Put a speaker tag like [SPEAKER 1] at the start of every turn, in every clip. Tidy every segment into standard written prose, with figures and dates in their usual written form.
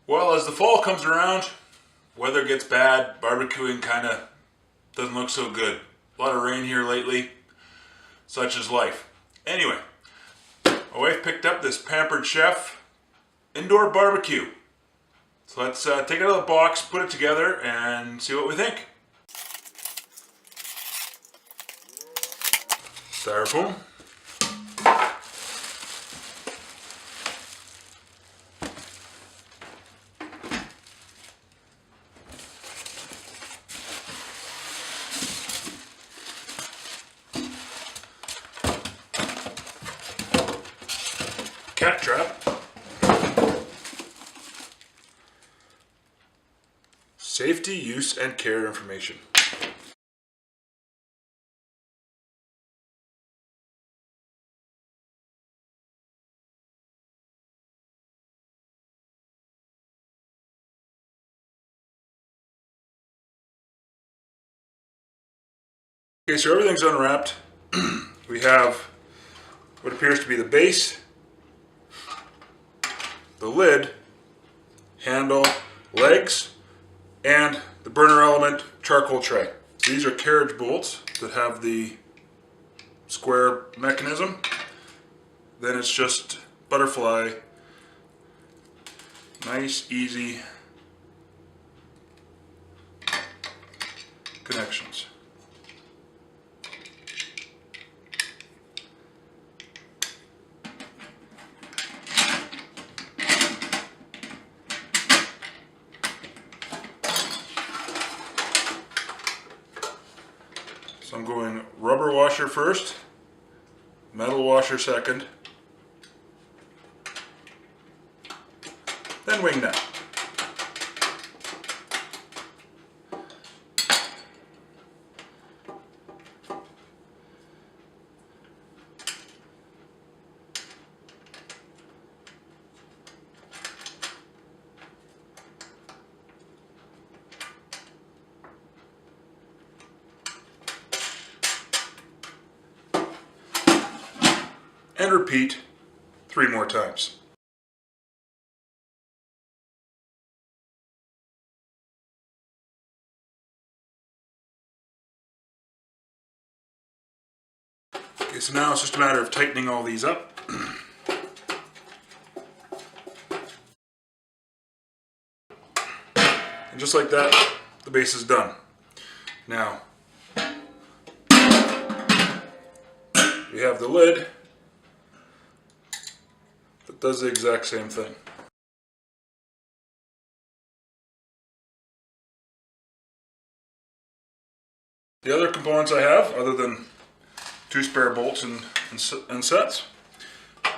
[SPEAKER 1] Well, as the fall comes around, weather gets bad, barbecuing kind of doesn't look so good. A lot of rain here lately, such is life. Anyway, my wife picked up this Pampered Chef Indoor BBQ. So let's take it out of the box, put it together, and see what we think. Styrofoam. Cat trap. Safety, use, and care information. Okay, so everything's unwrapped. We have what appears to be the base, the lid, handle, legs, and the burner element charcoal tray. These are carriage bolts that have the square mechanism. Then it's just butterfly, nice, easy connections. So I'm going rubber washer first, metal washer second, then wing nut. And repeat 3 more times. Okay, so now it's just a matter of tightening all these up. And just like that, the base is done. Now, we have the lid that does the exact same thing. The other components I have, other than 2 spare bolts and sets,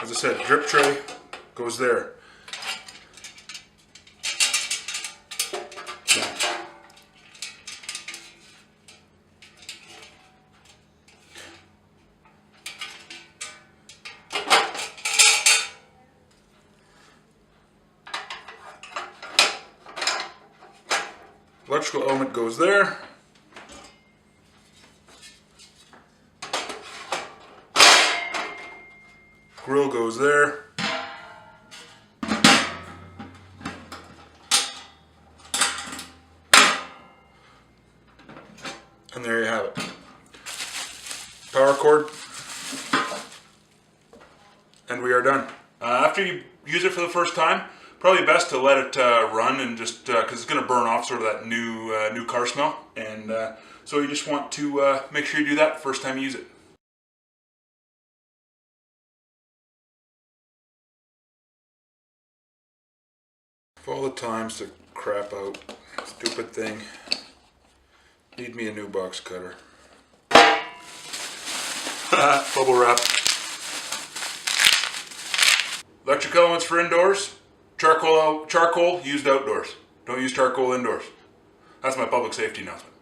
[SPEAKER 1] as I said, drip tray goes there. Electrical element goes there. Grill goes there. And there you have it. Power cord. And we are done. After you use it for the first time, probably best to let it run and just because it's going to burn off sort of that new car smell, and so you just want to make sure you do that the first time you use it. Of all the times to crap out, stupid thing. Need me a new box cutter. Bubble wrap. Electric elements for indoors. Charcoal used outdoors. Don't use charcoal indoors. That's my public safety announcement.